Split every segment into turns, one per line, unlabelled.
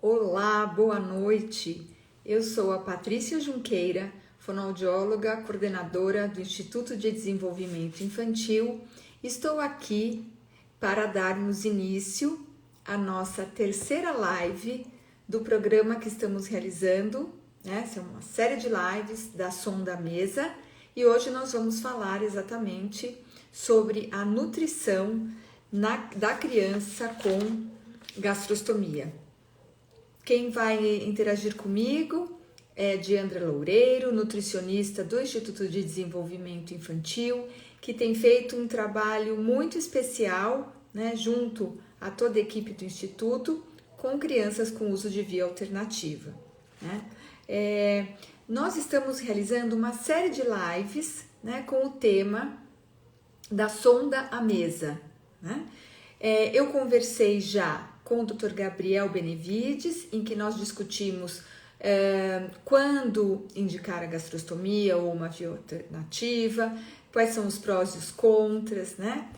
Olá, boa noite. Eu sou a Patrícia Junqueira, fonoaudióloga, coordenadora do Instituto de Desenvolvimento Infantil. Estou aqui para darmos início à nossa terceira live do programa que estamos realizando, né? Essa é uma série de lives da Sonda Mesa e hoje nós vamos falar exatamente sobre a nutrição da criança com gastrostomia. Quem vai interagir comigo é Diandra Loureiro, nutricionista do Instituto de Desenvolvimento Infantil, que tem feito um trabalho muito especial, né, junto a toda a equipe do Instituto, com crianças com uso de via alternativa. Né? Nós estamos realizando uma série de lives, né, com o tema da sonda à mesa. Né? Eu conversei já com o Dr. Gabriel Benevides, em que nós discutimos quando indicar a gastrostomia ou uma via alternativa, quais são os prós e os contras, né?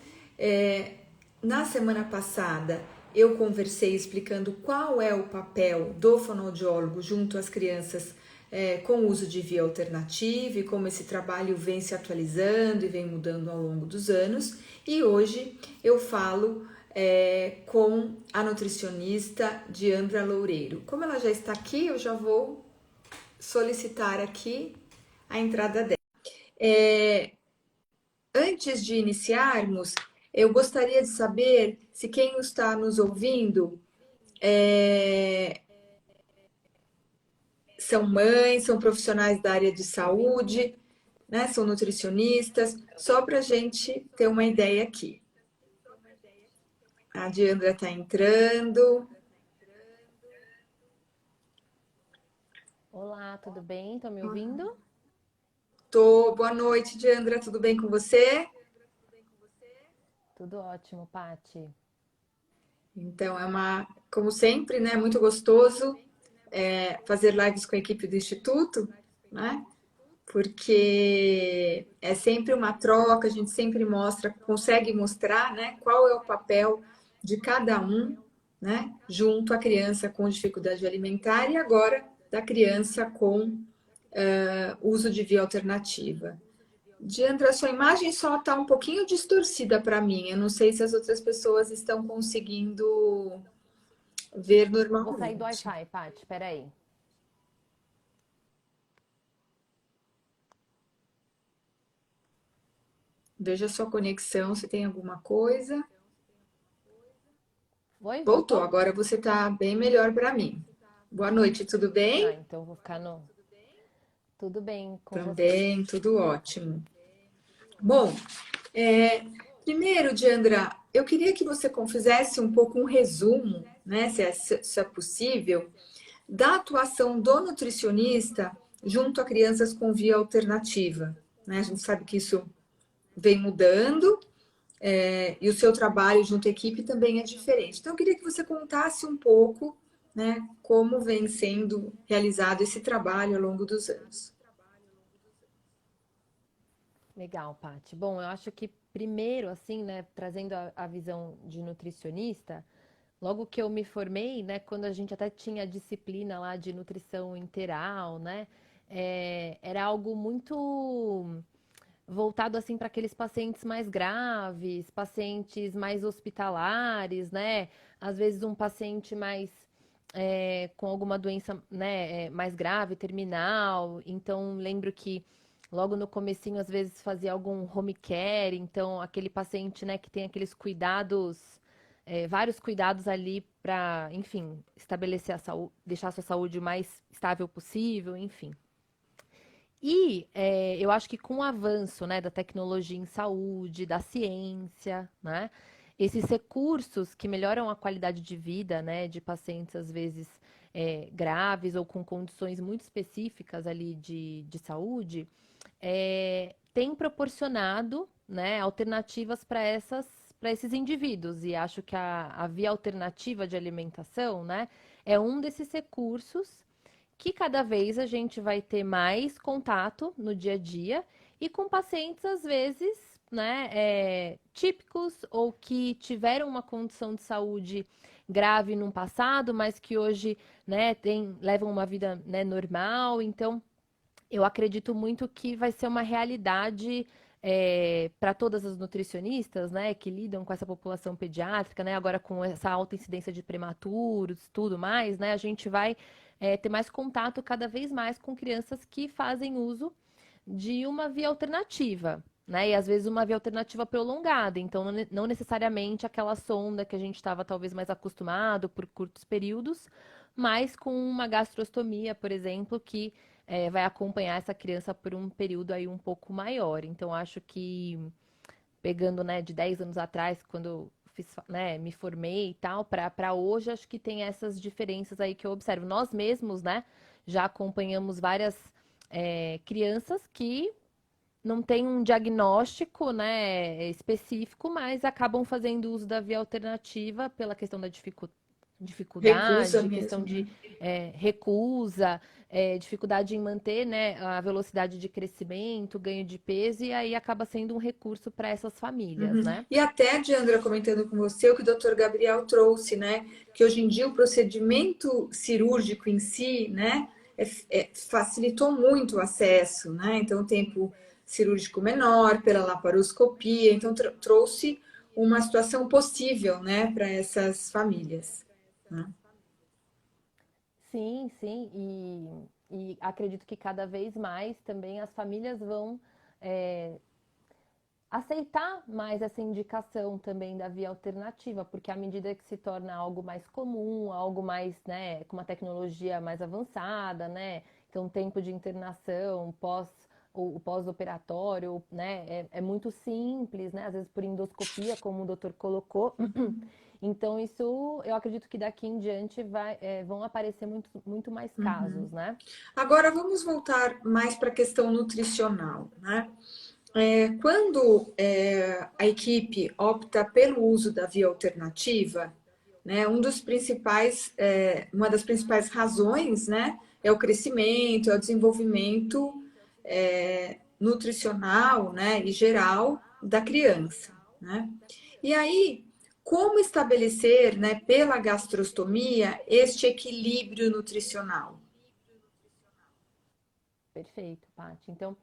Na semana passada, eu conversei explicando qual é o papel do fonoaudiólogo junto às crianças com o uso de via alternativa e como esse trabalho vem se atualizando e vem mudando ao longo dos anos. E hoje eu falo com a nutricionista Diandra Loureiro. Como ela já está aqui, eu já vou solicitar aqui a entrada dela. Antes de iniciarmos, eu gostaria de saber se quem está nos ouvindo são mães, são profissionais da área de saúde, né? São nutricionistas, só para a gente ter uma ideia aqui. A Diandra está entrando.
Olá, tudo bem? Estão me ouvindo?
Boa noite, Diandra, tudo bem com você?
Tudo ótimo, Pati.
Então, como sempre, né, muito gostoso fazer lives com a equipe do Instituto, né? Porque é sempre uma troca, a gente sempre consegue mostrar, né, qual é o papel de cada um, né, junto à criança com dificuldade alimentar e agora da criança com uso de via alternativa. Diandra, sua imagem só está um pouquinho distorcida para mim. Eu não sei se as outras pessoas estão conseguindo ver
Vou sair do
normalmente.
Wi-Fi, Pati, peraí.
Veja a sua conexão, se tem alguma coisa.
Oi,
Voltou,
voltou?
agora você está bem melhor para mim. Boa noite, tudo
Ah,
bem?
então vou ficar no. Tudo bem com você?
Também, tudo ótimo. Bom, primeiro, Diandra, eu queria que você fizesse um pouco um resumo, né, se é possível, da atuação do nutricionista junto a crianças com via alternativa. Né? A gente sabe que isso vem mudando e o seu trabalho junto à equipe também é diferente. Então, eu queria que você contasse um pouco, né, como vem sendo realizado esse trabalho ao longo dos anos.
Legal, Pati. Bom, eu acho que primeiro, assim, né, trazendo a visão de nutricionista, logo que eu me formei, né, quando a gente até tinha a disciplina lá de nutrição interal, né, era algo muito voltado assim para aqueles pacientes mais graves, pacientes mais hospitalares, né? Às vezes um paciente mais com alguma doença, né, mais grave, terminal. Então lembro que logo no comecinho às vezes fazia algum home care, então aquele paciente, né, que tem aqueles cuidados, vários cuidados ali para, enfim, estabelecer a saúde, deixar a sua saúde o mais estável possível, enfim. E eu acho que com o avanço, né, da tecnologia em saúde, da ciência, né, esses recursos que melhoram a qualidade de vida, né, de pacientes às vezes graves ou com condições muito específicas ali de saúde, tem proporcionado, né, alternativas para esses indivíduos. E acho que a via alternativa de alimentação, né, é um desses recursos que cada vez a gente vai ter mais contato no dia a dia e com pacientes, às vezes, né, típicos ou que tiveram uma condição de saúde grave num passado, mas que hoje, né, levam uma vida, né, normal. Então, eu acredito muito que vai ser uma realidade para todas as nutricionistas, né, que lidam com essa população pediátrica, né, agora com essa alta incidência de prematuros, tudo mais, né, a gente vai ter mais contato cada vez mais com crianças que fazem uso de uma via alternativa, né, e às vezes uma via alternativa prolongada, então não necessariamente aquela sonda que a gente estava talvez mais acostumado por curtos períodos, mas com uma gastrostomia, por exemplo, que vai acompanhar essa criança por um período aí um pouco maior. Então, acho que, pegando, né, de 10 anos atrás, quando eu fiz, né, me formei e tal, para hoje, acho que tem essas diferenças aí que eu observo. Nós mesmos, né, já acompanhamos várias crianças que não têm um diagnóstico, né, específico, mas acabam fazendo uso da via alternativa pela questão da
Recusa
dificuldade, questão
mesmo,
de
né?
recusa, dificuldade em manter, né, a velocidade de crescimento, ganho de peso, e aí acaba sendo um recurso para essas famílias,
Uhum.
né?
E até, Diandra, comentando com você, o que o doutor Gabriel trouxe, né? Que hoje em dia o procedimento cirúrgico em si, né? Facilitou muito o acesso, né? Então, o tempo cirúrgico menor pela laparoscopia, então trouxe uma situação possível, né, para essas famílias, né?
Sim, sim, e acredito que cada vez mais também as famílias vão é, aceitar mais essa indicação também da via alternativa, porque à medida que se torna algo mais comum, algo mais, né, com uma tecnologia mais avançada, né, então o tempo de internação o pós-operatório, né, é muito simples, né, às vezes por endoscopia, como o doutor colocou. Então isso, eu acredito que daqui em diante vão aparecer muito mais
Uhum.
casos, né?
Agora vamos voltar mais para a questão nutricional, né? Quando a equipe opta pelo uso da via alternativa, né, uma das principais razões, né, é o crescimento, é o desenvolvimento nutricional, né, e geral da criança, né? E aí, como estabelecer, né, pela gastrostomia, este equilíbrio nutricional?
Perfeito, Paty. Então,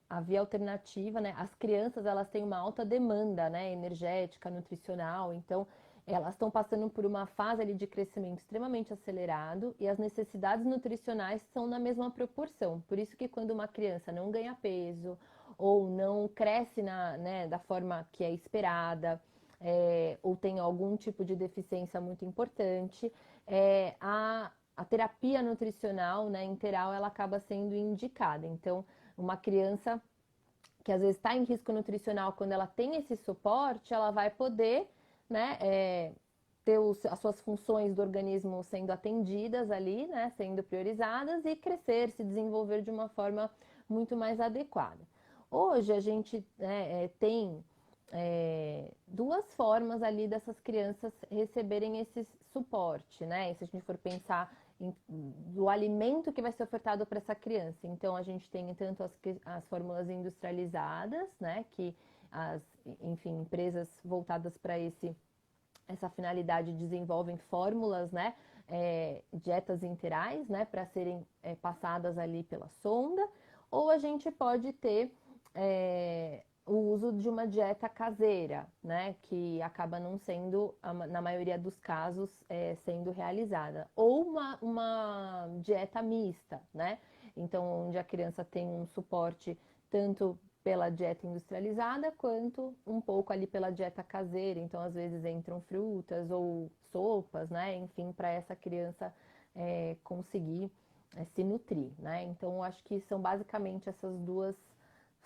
a via alternativa, né? As crianças, elas têm uma alta demanda, né? Energética, nutricional. Então, elas estão passando por uma fase ali de crescimento extremamente acelerado e as necessidades nutricionais são na mesma proporção. Por isso que quando uma criança não ganha peso ou não cresce né, da forma que é esperada, ou tem algum tipo de deficiência muito importante, a terapia nutricional, né, interal, ela acaba sendo indicada. Então, uma criança que às vezes está em risco nutricional, quando ela tem esse suporte, ela vai poder, né, ter as suas funções do organismo sendo atendidas ali, né, sendo priorizadas e crescer, se desenvolver de uma forma muito mais adequada. Hoje a gente, né, tem duas formas ali dessas crianças receberem esse suporte, né? E se a gente for pensar do alimento que vai ser ofertado para essa criança. Então, a gente tem tanto as fórmulas industrializadas, né? Que enfim, empresas voltadas para essa finalidade desenvolvem fórmulas, né? Dietas interais, né? Para serem passadas ali pela sonda. Ou a gente pode ter o uso de uma dieta caseira, né, que acaba não sendo, na maioria dos casos, sendo realizada. Ou uma dieta mista, né, então onde a criança tem um suporte tanto pela dieta industrializada quanto um pouco ali pela dieta caseira. Então, às vezes entram frutas ou sopas, né, enfim, para essa criança conseguir se nutrir, né. Então, eu acho que são basicamente essas duas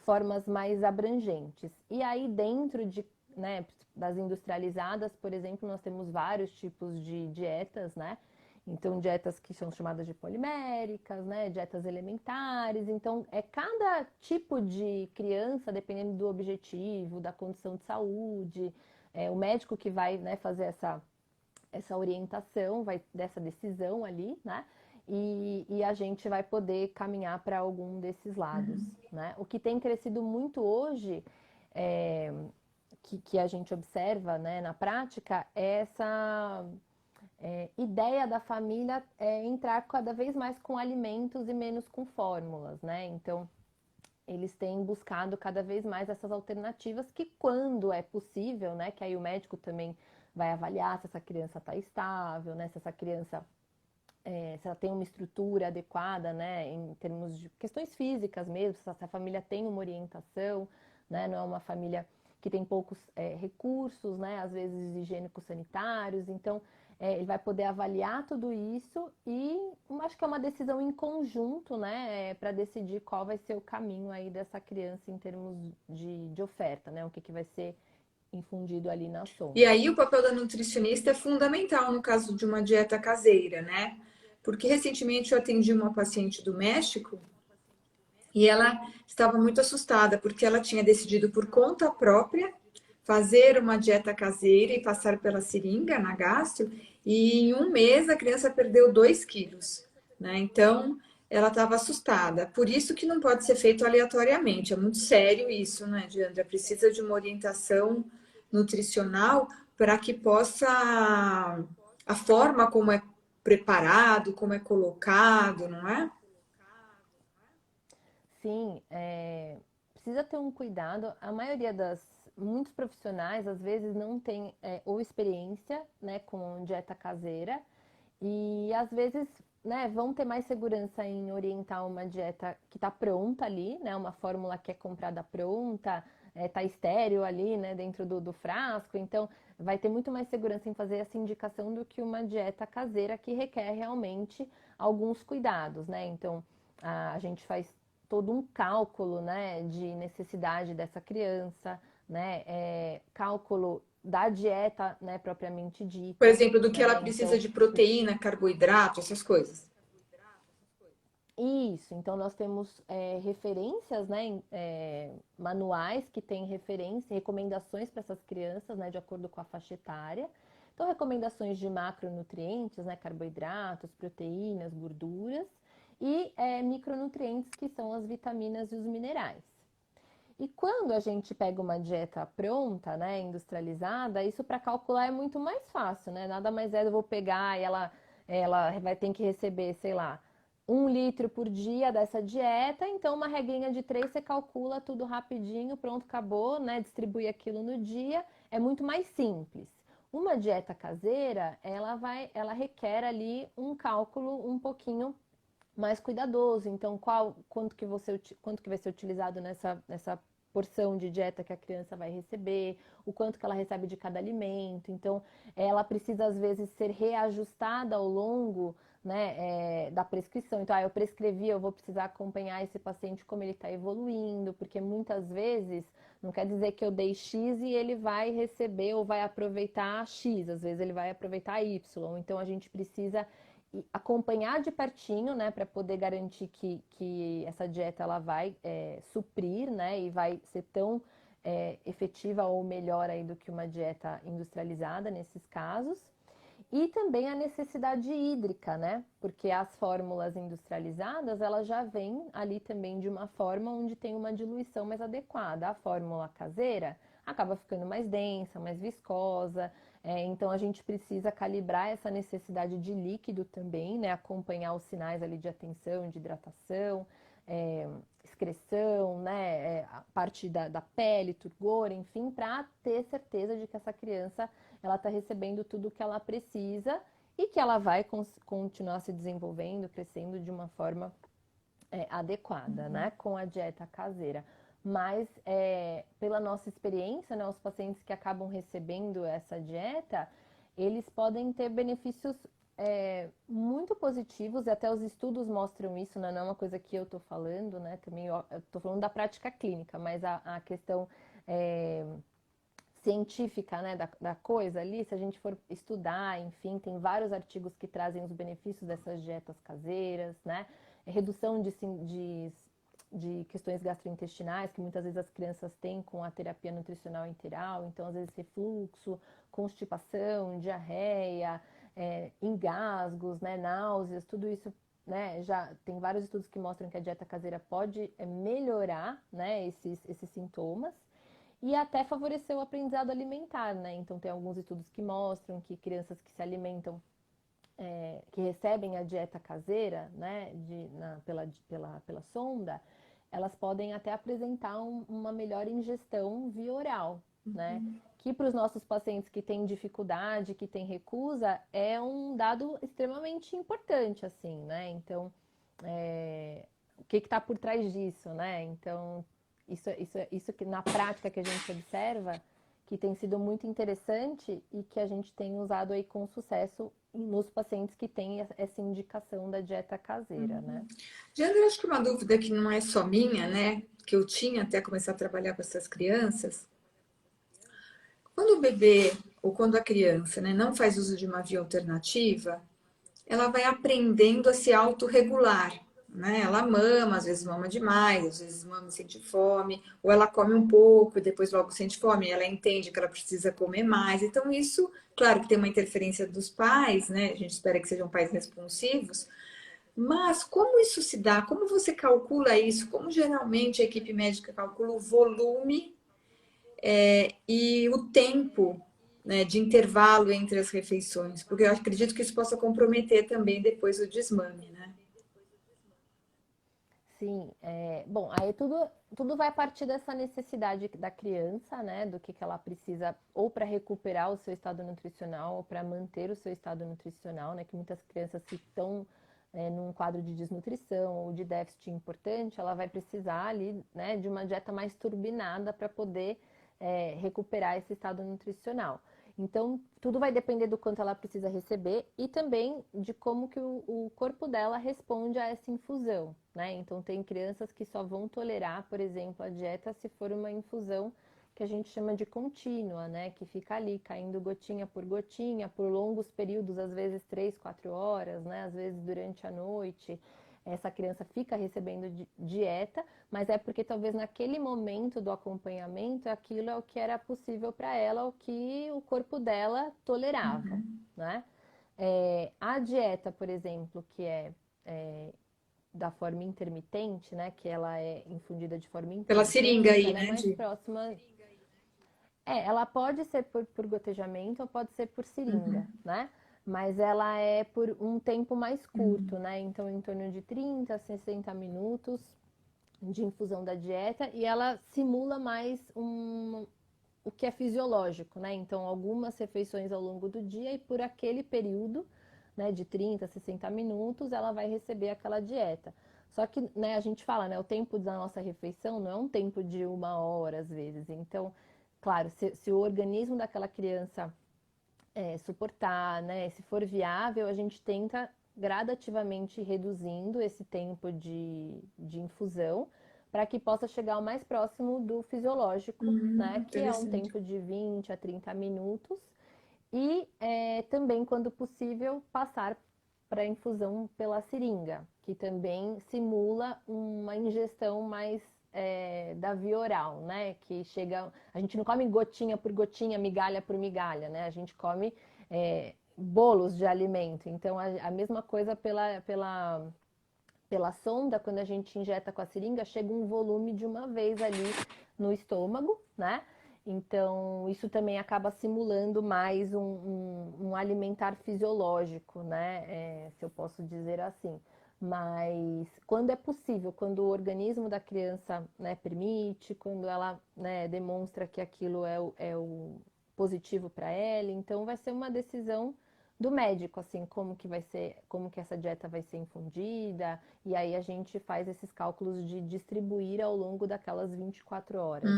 formas mais abrangentes. E aí, dentro né, das industrializadas, por exemplo, nós temos vários tipos de dietas, né? Então, dietas que são chamadas de poliméricas, né? Dietas elementares. Então, cada tipo de criança, dependendo do objetivo, da condição de saúde, o médico que vai, né, fazer essa orientação, dessa decisão ali, né? E a gente vai poder caminhar para algum desses lados, né? O que tem crescido muito hoje, que a gente observa, né, na prática é essa ideia da família entrar cada vez mais com alimentos e menos com fórmulas, né? Então, eles têm buscado cada vez mais essas alternativas que, quando é possível, né, que aí o médico também vai avaliar se essa criança está estável, né, se essa criança se ela tem uma estrutura adequada, né, em termos de questões físicas mesmo, se a família tem uma orientação, né, não é uma família que tem poucos recursos, né, às vezes higiênicos sanitários, então ele vai poder avaliar tudo isso e acho que é uma decisão em conjunto, né, para decidir qual vai ser o caminho aí dessa criança em termos de oferta, né, o que vai ser infundido ali na
E
sonda.
aí o papel da nutricionista é fundamental no caso de uma dieta caseira, né? Porque recentemente eu atendi uma paciente do México e ela estava muito assustada porque ela tinha decidido por conta própria fazer uma dieta caseira e passar pela seringa na gastro, e em um mês a criança perdeu 2 quilos, né? Então ela estava assustada. Por isso que não pode ser feito aleatoriamente. É muito sério isso, né, Diandra? Precisa de uma orientação nutricional para que possa a forma como é preparado, como é colocado, não é?
Sim, precisa ter um cuidado. A maioria muitos profissionais às vezes não tem ou experiência, né, com dieta caseira e às vezes, né, vão ter mais segurança em orientar uma dieta que está pronta ali, né, uma fórmula que é comprada pronta, tá estéril ali, né, dentro do frasco. Então, vai ter muito mais segurança em fazer essa indicação do que uma dieta caseira que requer realmente alguns cuidados, né? Então, a gente faz todo um cálculo, né, de necessidade dessa criança, né, cálculo da dieta, né, propriamente
Por
dita,
exemplo, do que ela
né,
precisa
então,
de proteína, carboidrato, essas coisas.
isso, então nós temos referências, né, manuais que têm referência, recomendações para essas crianças, né, de acordo com a faixa etária. Então, recomendações de macronutrientes, né, carboidratos, proteínas, gorduras, e micronutrientes, que são as vitaminas e os minerais. E quando a gente pega uma dieta pronta, né, industrializada, isso para calcular é muito mais fácil, né? Nada mais eu vou pegar e ela vai ter que receber, sei lá, 1 litro por dia dessa dieta, então uma regrinha de 3 você calcula tudo rapidinho, pronto, acabou, né? Distribui aquilo no dia, é muito mais simples. Uma dieta caseira, ela requer ali um cálculo um pouquinho mais cuidadoso. Então, quanto que vai ser utilizado nessa porção de dieta que a criança vai receber, o quanto que ela recebe de cada alimento. Então, ela precisa às vezes ser reajustada ao longo, né, da prescrição. Então, eu prescrevi, eu vou precisar acompanhar esse paciente como ele está evoluindo, porque muitas vezes não quer dizer que eu dei X e ele vai receber ou vai aproveitar X, às vezes ele vai aproveitar Y. Então, a gente precisa acompanhar de pertinho, né, para poder garantir que essa dieta ela vai suprir, né, e vai ser tão efetiva ou melhor aí do que uma dieta industrializada nesses casos. E também a necessidade hídrica, né? Porque as fórmulas industrializadas, elas já vêm ali também de uma forma onde tem uma diluição mais adequada. A fórmula caseira acaba ficando mais densa, mais viscosa. Então a gente precisa calibrar essa necessidade de líquido também, né? Acompanhar os sinais ali de atenção, de hidratação, excreção, né? A parte da pele, turgor, enfim, para ter certeza de que essa criança ela está recebendo tudo o que ela precisa e que ela vai continuar se desenvolvendo, crescendo de uma forma adequada, né? Com a dieta caseira. Mas, pela nossa experiência, né, os pacientes que acabam recebendo essa dieta, eles podem ter benefícios muito positivos, e até os estudos mostram isso, né? Não é uma coisa que eu estou falando, né? Também eu estou falando da prática clínica, mas a questão científica, né, da coisa ali, se a gente for estudar, enfim, tem vários artigos que trazem os benefícios dessas dietas caseiras, né? Redução de questões gastrointestinais, que muitas vezes as crianças têm com a terapia nutricional integral, então às vezes refluxo, constipação, diarreia, engasgos, né, náuseas, tudo isso, né, já tem vários estudos que mostram que a dieta caseira pode melhorar, né, esses sintomas. e até favorecer o aprendizado alimentar, né? Então tem alguns estudos que mostram que crianças que se alimentam, que recebem a dieta caseira, né, pela sonda, elas podem até apresentar uma melhor ingestão via oral, né? Que para os nossos pacientes que têm dificuldade, que têm recusa, é um dado extremamente importante, assim, né? Então, o que está por trás disso, né? Então, isso que na prática que a gente observa, que tem sido muito interessante e que a gente tem usado aí com sucesso nos pacientes que têm essa indicação da dieta caseira, né?
Jandra, acho que uma dúvida que não é só minha, né? Que eu tinha até começar a trabalhar com essas crianças. Quando o bebê ou quando a criança, né, não faz uso de uma via alternativa, ela vai aprendendo a se autorregular, né? Ela mama, às vezes mama demais, às vezes mama e sente fome, ou ela come um pouco e depois logo sente fome, e ela entende que ela precisa comer mais. Então, isso, claro que tem uma interferência dos pais, né? A gente espera que sejam pais responsivos, mas como isso se dá? Como você calcula isso? Como geralmente a equipe médica calcula o volume e o tempo, né, de intervalo entre as refeições? Porque eu acredito que isso possa comprometer também depois o desmame, né?
Sim, bom, aí tudo vai partir dessa necessidade da criança, né, do que ela precisa ou para recuperar o seu estado nutricional ou para manter o seu estado nutricional, né, que muitas crianças que estão num quadro de desnutrição ou de déficit importante, ela vai precisar ali, né, de uma dieta mais turbinada para poder recuperar esse estado nutricional. Então, tudo vai depender do quanto ela precisa receber e também de como que o corpo dela responde a essa infusão, né? Então, tem crianças que só vão tolerar, por exemplo, a dieta se for uma infusão que a gente chama de contínua, né? Que fica ali caindo gotinha por longos períodos, às vezes 3, 4 horas, né? Às vezes durante a noite. Essa criança fica recebendo dieta, mas é porque talvez naquele momento do acompanhamento aquilo é o que era possível para ela, o que o corpo dela tolerava, né? A dieta, por exemplo, que é da forma intermitente, né? Que ela é infundida de forma
Pela seringa
intermitente,
aí,
ela é
né?
mais próxima. Ela pode ser por gotejamento ou pode ser por seringa, né? Mas ela é por um tempo mais curto, né? Então, em torno de 30 a 60 minutos de infusão da dieta e ela simula mais o que é fisiológico, né? Então, algumas refeições ao longo do dia e por aquele período, né, de 30 a 60 minutos, ela vai receber aquela dieta. Só que, né, a gente fala, né, o tempo da nossa refeição não é um tempo de 1 hora, às vezes. Então, claro, se o organismo daquela criança suportar, né, se for viável, a gente tenta gradativamente reduzindo esse tempo de infusão para que possa chegar o mais próximo do fisiológico, né, que é um
Interessante.
tempo de 20 a 30 minutos. E também, quando possível, passar para infusão pela seringa, que também simula uma ingestão mais da via oral, né? Que chega. A gente não come gotinha por gotinha, migalha por migalha, né? A gente come bolos de alimento. Então, a mesma coisa pela sonda, quando a gente injeta com a seringa, chega um volume de uma vez ali no estômago, né? Então, isso também acaba simulando mais um alimentar fisiológico, né? Se eu posso dizer assim. Mas quando é possível, quando o organismo da criança, né, permite, quando ela, né, demonstra que aquilo é o positivo para ela, então vai ser uma decisão do médico, assim, como que vai ser, como que essa dieta vai ser infundida, e aí a gente faz esses cálculos de distribuir ao longo daquelas 24 horas,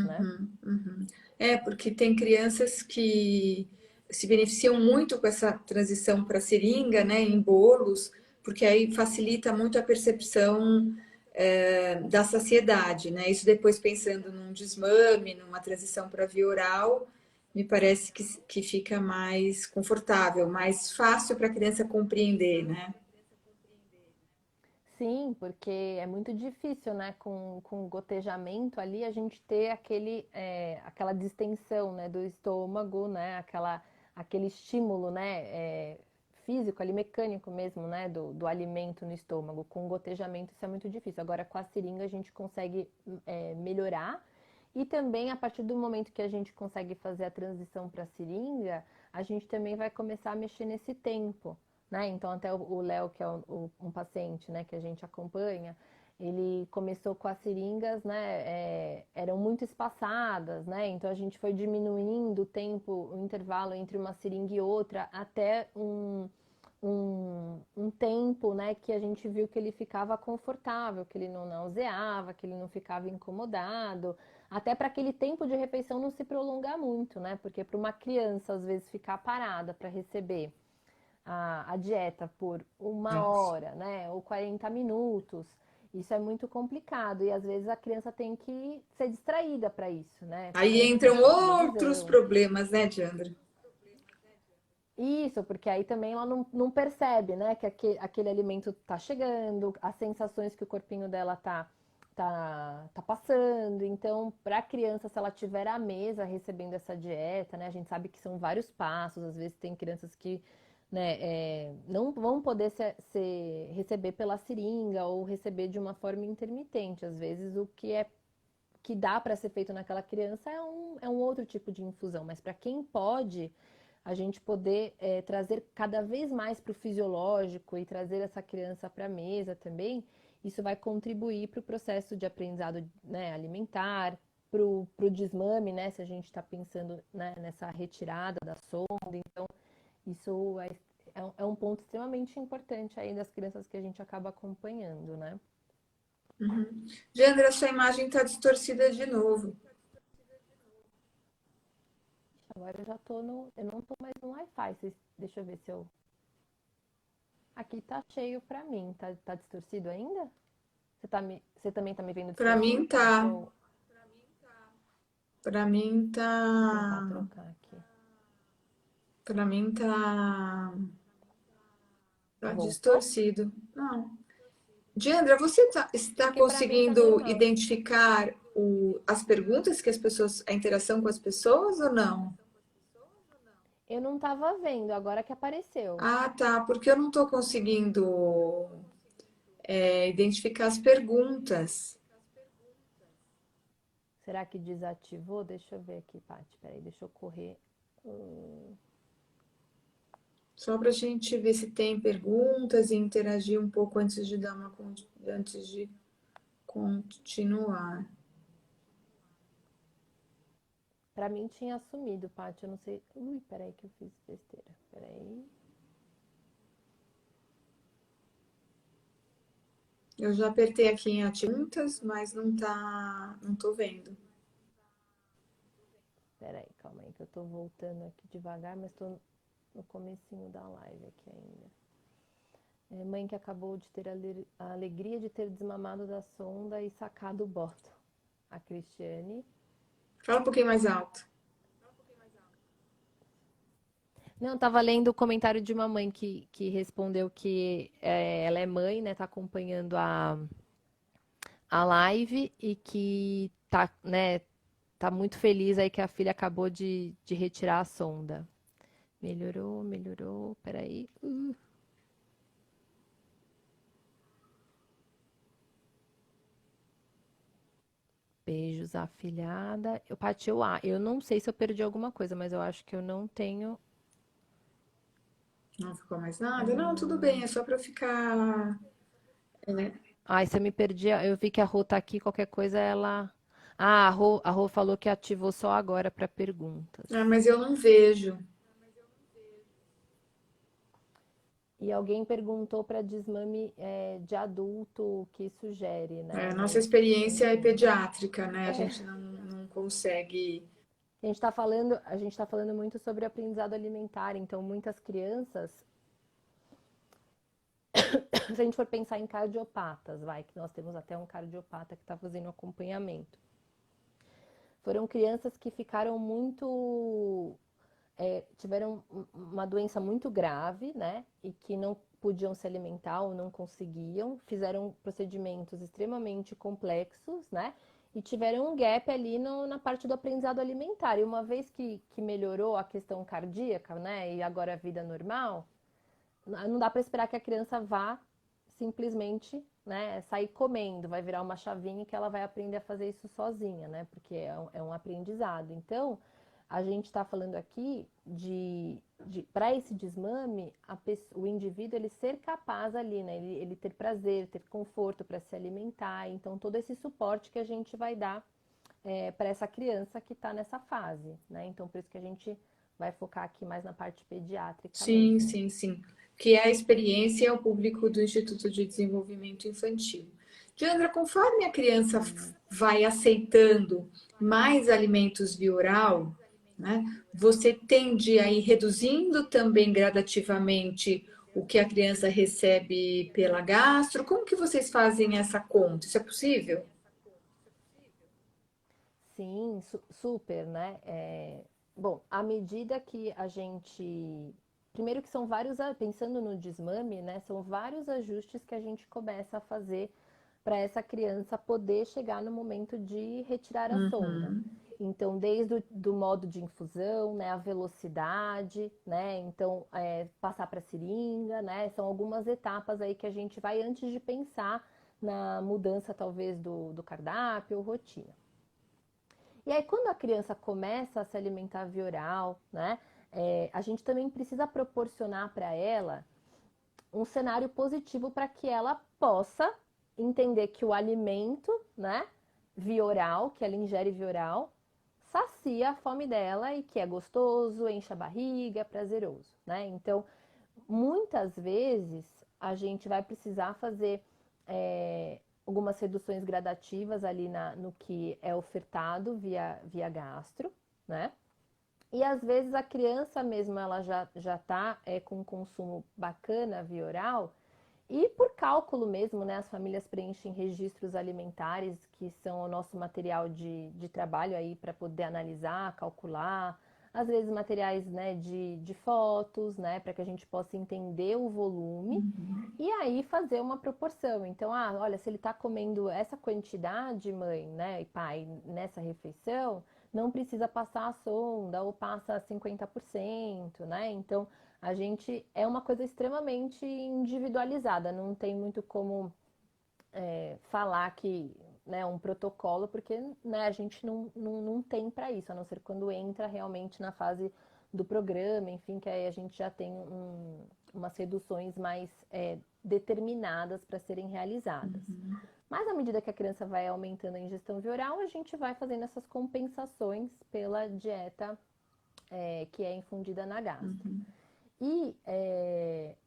né?
Porque tem crianças que se beneficiam muito com essa transição para seringa, né, em bolos, porque aí facilita muito a percepção da saciedade, né? Isso depois pensando num desmame, numa transição para via oral, me parece que fica mais confortável, mais fácil para a criança compreender, né?
Sim, porque é muito difícil, né, com gotejamento ali, a gente ter aquela distensão, né, do estômago, né, aquele estímulo, né, físico ali, mecânico mesmo, né, do alimento no estômago. Com gotejamento isso é muito difícil. Agora, com a seringa a gente consegue melhorar E também, a partir do momento que a gente consegue fazer a transição para a seringa, a gente também vai começar a mexer nesse tempo, né? Então, até o Léo, que é um paciente, né, que a gente acompanha, ele começou com as seringas, né, eram muito espaçadas, né? Então, a gente foi diminuindo o tempo, o intervalo entre uma seringa e outra, até um tempo, né, que a gente viu que ele ficava confortável, que ele não nauseava, que ele não ficava incomodado, até para aquele tempo de refeição não se prolongar muito, né? Porque para uma criança, às vezes, ficar parada para receber a dieta por uma
Nossa.
hora, né? Ou 40 minutos, isso é muito complicado. E às vezes a criança tem que ser distraída para isso, né?
Aí
Tem que
entram
assistir
outros
televisão.
problemas, né, Diandra?
Isso, porque aí também ela não percebe, né, que aquele alimento tá chegando, as sensações que o corpinho dela tá passando. Então, para a criança, se ela tiver à mesa recebendo essa dieta, né, a gente sabe que são vários passos. Às vezes tem crianças que, né, não vão poder receber pela seringa ou receber de uma forma intermitente. Às vezes o que dá para ser feito naquela criança é um outro tipo de infusão, mas para quem pode, a gente poder trazer cada vez mais para o fisiológico e trazer essa criança para a mesa também, isso vai contribuir para o processo de aprendizado, né, alimentar, para o desmame, né, se a gente está pensando, né, nessa retirada da sonda. Então, isso é um ponto extremamente importante aí das crianças que a gente acaba acompanhando, né?
Uhum. Diandra, sua imagem está distorcida de novo.
Agora eu já tô no. Eu não tô mais no Wi-Fi. Deixa eu ver se eu. Aqui tá cheio pra mim. Tá distorcido ainda? Você também tá me vendo
Para
distorcido,
mim
Paty?
tá.
Eu
Para mim
vou tentar
tá.
trocar aqui.
Para mim tá
Voltou?
distorcido. Não. Diandra, você está
Porque pra mim tá
conseguindo
normal.
identificar as perguntas que as pessoas, a interação com as pessoas ou não?
Eu não tava vendo, agora que apareceu.
Ah, tá, porque eu não estou conseguindo identificar as perguntas.
Será que desativou? Deixa eu ver aqui, Paty. Peraí, deixa eu correr.
Só para a gente ver se tem perguntas e interagir um pouco antes de continuar.
Pra mim tinha sumido, Paty. Eu não sei. Ui, peraí que eu fiz besteira. Peraí.
Eu já apertei aqui em perguntas, mas não tô vendo.
Peraí, calma aí que eu tô voltando aqui devagar, mas tô no comecinho da live aqui ainda. Mãe que acabou de ter a alegria de ter desmamado da sonda e sacado o boto. A Cristiane.
Fala um pouquinho mais alto.
Não, tava lendo o comentário de uma mãe que respondeu que ela é mãe, né? Tá acompanhando a live e que tá, né, tá muito feliz aí que a filha acabou de retirar a sonda. Melhorou, melhorou. Peraí. Beijos, afilhada. Paty, eu não sei se eu perdi alguma coisa, mas eu acho que eu não tenho.
Não ficou mais nada? Não, tudo bem, é só para ficar.
Ai, se eu me perdi, eu vi que a Rô tá aqui, qualquer coisa ela. Ah, a Rô falou que ativou só agora para perguntas.
Ah, mas eu não vejo.
E alguém perguntou para desmame de adulto o que sugere, né?
Nossa
Mas,
experiência é
enfim.
pediátrica, né? A gente não consegue.
A gente tá falando muito sobre aprendizado alimentar, então muitas crianças, se a gente for pensar em cardiopatas, vai, que nós temos até um cardiopata que está fazendo acompanhamento. Foram crianças que ficaram muito tiveram uma doença muito grave, né? E que não podiam se alimentar ou não conseguiam, fizeram procedimentos extremamente complexos, né? E tiveram um gap ali na parte do aprendizado alimentar. E uma vez que melhorou a questão cardíaca, né? E agora a vida normal, não dá para esperar que a criança vá simplesmente, né, sair comendo, vai virar uma chavinha que ela vai aprender a fazer isso sozinha, né? Porque é um aprendizado. Então, a gente está falando aqui de para esse desmame, o indivíduo ele ser capaz ali, né? Ele ter prazer, ter conforto para se alimentar. Então, todo esse suporte que a gente vai dar para essa criança que está nessa fase, né? Então, por isso que a gente vai focar aqui mais na parte pediátrica
Sim,
mesmo.
sim, sim. Que é a experiência e é o público do Instituto de Desenvolvimento Infantil. Diandra, conforme a criança vai aceitando mais alimentos via oral, né, você tende a ir reduzindo também gradativamente o que a criança recebe pela gastro? Como que vocês fazem essa conta? Isso é possível?
Sim, super, né? Bom, à medida que a gente. Primeiro que são vários, pensando no desmame, né? São vários ajustes que a gente começa a fazer para essa criança poder chegar no momento de retirar a sonda.
Uhum.
Então, desde o do modo de infusão, né, a velocidade, né, então passar para a seringa, né, são algumas etapas aí que a gente vai antes de pensar na mudança talvez do cardápio ou rotina. E aí, quando a criança começa a se alimentar via oral, né, a gente também precisa proporcionar para ela um cenário positivo para que ela possa entender que o alimento, né, via oral, que ela ingere via oral, sacia a fome dela e que é gostoso, enche a barriga, é prazeroso, né? Então, muitas vezes a gente vai precisar fazer algumas reduções gradativas ali no que é ofertado via gastro, né? E às vezes a criança mesmo ela já tá com um consumo bacana via oral e por cálculo mesmo, né? As famílias preenchem registros alimentares que são o nosso material de trabalho aí para poder analisar, calcular, às vezes materiais né, de fotos, né? Para que a gente possa entender o volume e aí fazer uma proporção. Então, olha, se ele está comendo essa quantidade, mãe, né, e pai, nessa refeição, não precisa passar a sonda ou passa 50%, né? Então, a gente é uma coisa extremamente individualizada, não tem muito como falar que né, um protocolo, porque né, a gente não tem para isso, a não ser quando entra realmente na fase do programa, enfim, que aí a gente já tem umas reduções mais determinadas para serem realizadas. Mas à medida que a criança vai aumentando a ingestão via oral, a gente vai fazendo essas compensações pela dieta que é infundida na gastro. E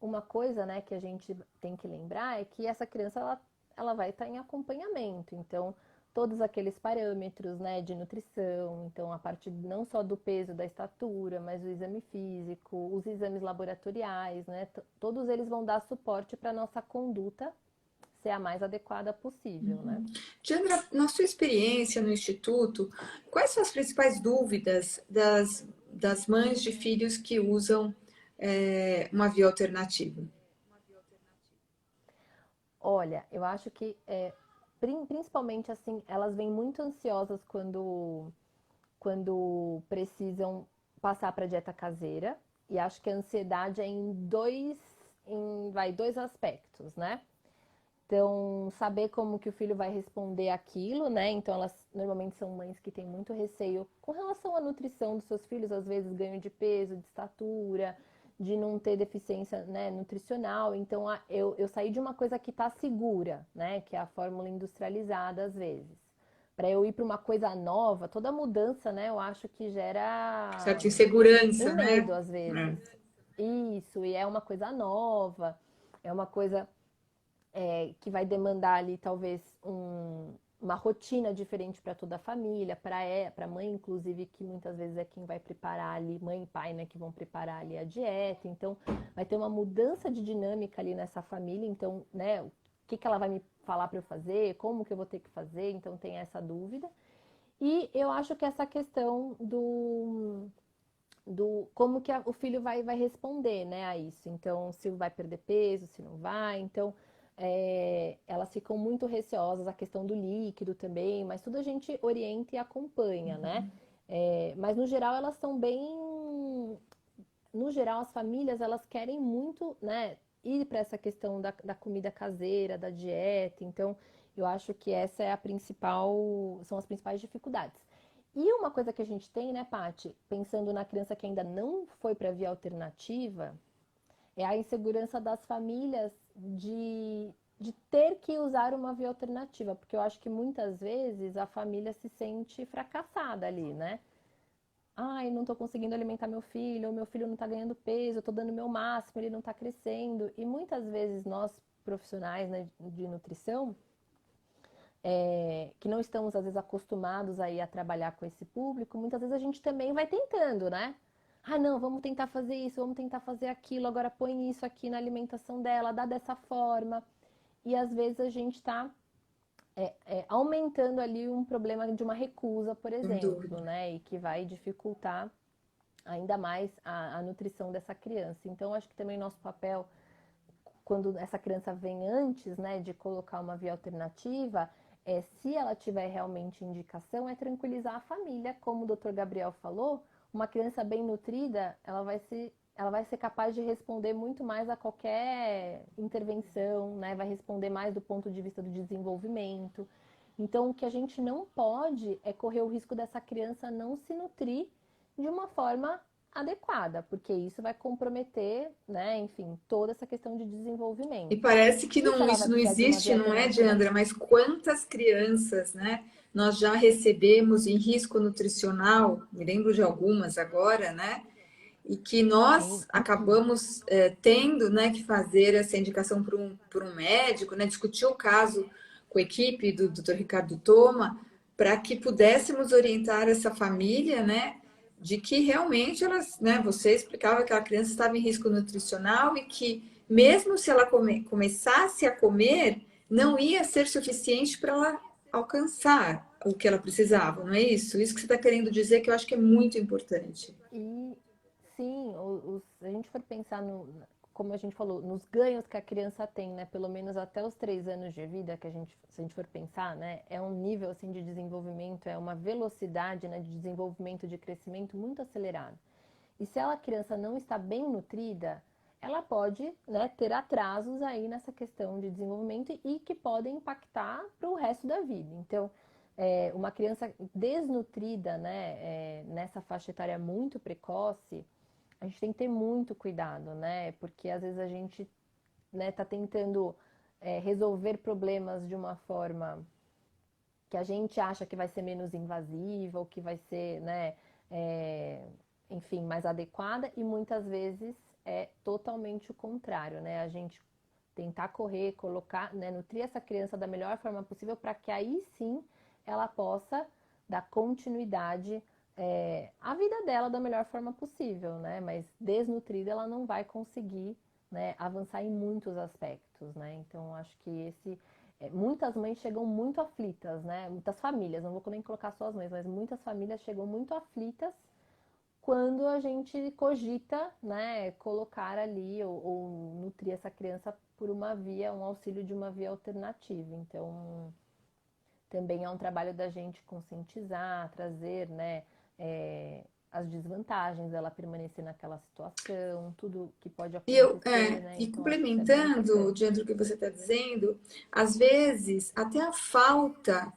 uma coisa né, que a gente tem que lembrar é que essa criança ela vai estar em acompanhamento. Então, todos aqueles parâmetros né, de nutrição, então a parte não só do peso, da estatura, mas o exame físico, os exames laboratoriais, né, todos eles vão dar suporte para a nossa conduta ser a mais adequada possível, né?
Diandra, na sua experiência no Instituto, quais são as principais dúvidas das mães de filhos que usam uma via alternativa?
Olha, eu acho que principalmente assim, elas vêm muito ansiosas quando precisam passar para dieta caseira. E acho que a ansiedade é dois aspectos, né? Então, saber como que o filho vai responder aquilo, né? Então, elas normalmente são mães que têm muito receio com relação à nutrição dos seus filhos, às vezes ganho de peso, de estatura, de não ter deficiência né, nutricional. Então, eu saí de uma coisa que está segura, né? Que é a fórmula industrializada, às vezes. Para eu ir para uma coisa nova, toda mudança, né? Eu acho que gera
Certa insegurança,
um
né?
medo, às vezes. Isso, e é uma coisa nova, é uma coisa que vai demandar ali talvez uma rotina diferente para toda a família, para a mãe, inclusive, que muitas vezes é quem vai preparar ali, mãe e pai, né, que vão preparar ali a dieta. Então, vai ter uma mudança de dinâmica ali nessa família. Então, né, o que ela vai me falar para eu fazer, como que eu vou ter que fazer, então tem essa dúvida. E eu acho que essa questão do como que o filho vai responder, né, a isso. Então, se vai perder peso, se não vai. Então, elas ficam muito receosas, a questão do líquido também, mas tudo a gente orienta e acompanha, né? Mas no geral elas são bem. No geral, as famílias elas querem muito, né? ir para essa questão da comida caseira, da dieta. Então, eu acho que essa é a principal, são as principais dificuldades. E uma coisa que a gente tem, né, Paty, pensando na criança que ainda não foi para a via alternativa, é a insegurança das famílias de ter que usar uma via alternativa, porque eu acho que muitas vezes a família se sente fracassada ali, né? Ai, não tô conseguindo alimentar meu filho não tá ganhando peso, eu tô dando o meu máximo, ele não tá crescendo. E muitas vezes nós, profissionais, né, de nutrição, que não estamos às vezes acostumados aí a trabalhar com esse público, muitas vezes a gente também vai tentando, né? Ah, não, vamos tentar fazer isso, vamos tentar fazer aquilo, agora põe isso aqui na alimentação dela, dá dessa forma. E às vezes a gente está aumentando ali um problema de uma recusa, por
Sem dúvida.
exemplo, né? E que vai dificultar ainda mais a nutrição dessa criança. Então, acho que também nosso papel, quando essa criança vem antes, né, de colocar uma via alternativa, se ela tiver realmente indicação, é tranquilizar a família, como o Dr. Gabriel falou, uma criança bem nutrida, ela vai ser capaz de responder muito mais a qualquer intervenção, né? Vai responder mais do ponto de vista do desenvolvimento. Então, o que a gente não pode é correr o risco dessa criança não se nutrir de uma forma adequada, porque isso vai comprometer, né, enfim, toda essa questão de
E
desenvolvimento.
parece que
E se
não,
ela vai
isso não
precisar de uma
existe,
via
não é,
alternativa,
Diandra? Mas quantas crianças, né, nós já recebemos em risco nutricional, me lembro de algumas agora, né? E que nós
sim,
acabamos tendo, né, que fazer essa indicação por um médico, né, discutir o caso com a equipe do Dr. Ricardo Toma, para que pudéssemos orientar essa família, né, de que realmente elas, né, você explicava que a criança estava em risco nutricional e que mesmo se ela começasse a comer, não ia ser suficiente para ela alcançar o que ela precisava, não é isso? Isso que você está querendo dizer que eu acho que é muito importante.
e sim, se a gente for pensar como a gente falou, nos ganhos que a criança tem, né, pelo menos até os 3 anos de vida, que se a gente for pensar, né, é um nível assim de desenvolvimento, é uma velocidade, né, de desenvolvimento, de crescimento muito acelerado. E se a criança não está bem nutrida, ela pode, né, ter atrasos aí nessa questão de desenvolvimento e que podem impactar para o resto da vida. Então, uma criança desnutrida, né, nessa faixa etária muito precoce, a gente tem que ter muito cuidado, né? Porque às vezes a gente, né, tá tentando resolver problemas de uma forma que a gente acha que vai ser menos invasiva ou que vai ser, né, é, enfim, mais adequada e muitas vezes é totalmente o contrário, né? A gente tentar correr, colocar, né, nutrir essa criança da melhor forma possível para que aí sim ela possa dar continuidade à vida dela da melhor forma possível, né? Mas desnutrida ela não vai conseguir, né, avançar em muitos aspectos, né? Então acho que muitas mães chegam muito aflitas, né? Muitas famílias, não vou nem colocar só as mães, mas muitas famílias chegam muito aflitas quando a gente cogita, né, colocar ali ou nutrir essa criança por uma via, um auxílio de uma via alternativa. Então, também é um trabalho da gente conscientizar, trazer, né, as desvantagens dela permanecer naquela situação, tudo que pode acontecer, né?
E
Então, acho que isso é bem
complementando,
importante.
diante do que você está dizendo, às vezes até a falta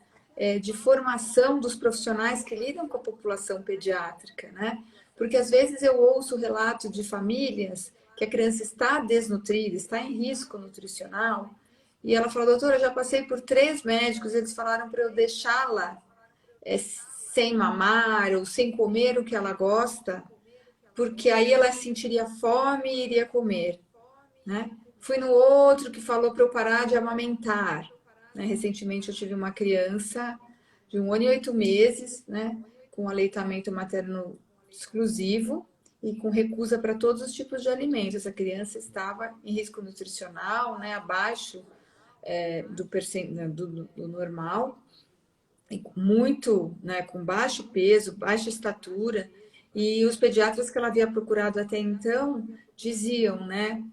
de formação dos profissionais que lidam com a população pediátrica, né? Porque às vezes eu ouço relato de famílias que a criança está desnutrida, está em risco nutricional, e ela fala, doutora, eu já passei por 3 médicos, eles falaram para eu deixá-la sem mamar ou sem comer o que ela gosta, porque aí ela sentiria fome e iria comer, né? Fui no outro que falou para eu parar de amamentar. Né? Recentemente eu tive uma criança de 1 ano e 8 meses, né? Com aleitamento materno exclusivo e com recusa para todos os tipos de alimentos. Essa criança estava em risco nutricional, né? Abaixo do normal, e muito, né? Com baixo peso, baixa estatura. E os pediatras que ela havia procurado até então diziam, né?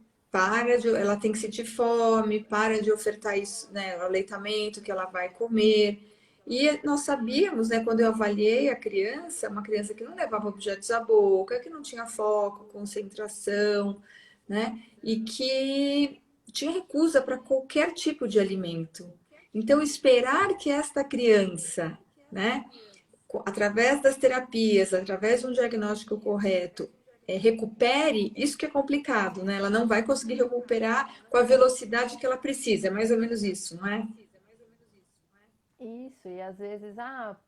Ela tem que sentir fome, para de ofertar isso, né, o aleitamento que ela vai comer. E nós sabíamos, né, quando eu avaliei a criança, uma criança que não levava objetos à boca, que não tinha foco, concentração, né? E que tinha recusa para qualquer tipo de alimento. Então, esperar que esta criança, né, através das terapias, através de um diagnóstico correto, recupere, isso que é complicado, né? Ela não vai conseguir recuperar com a velocidade que ela precisa, é mais ou menos isso, não é?
Isso, e às vezes,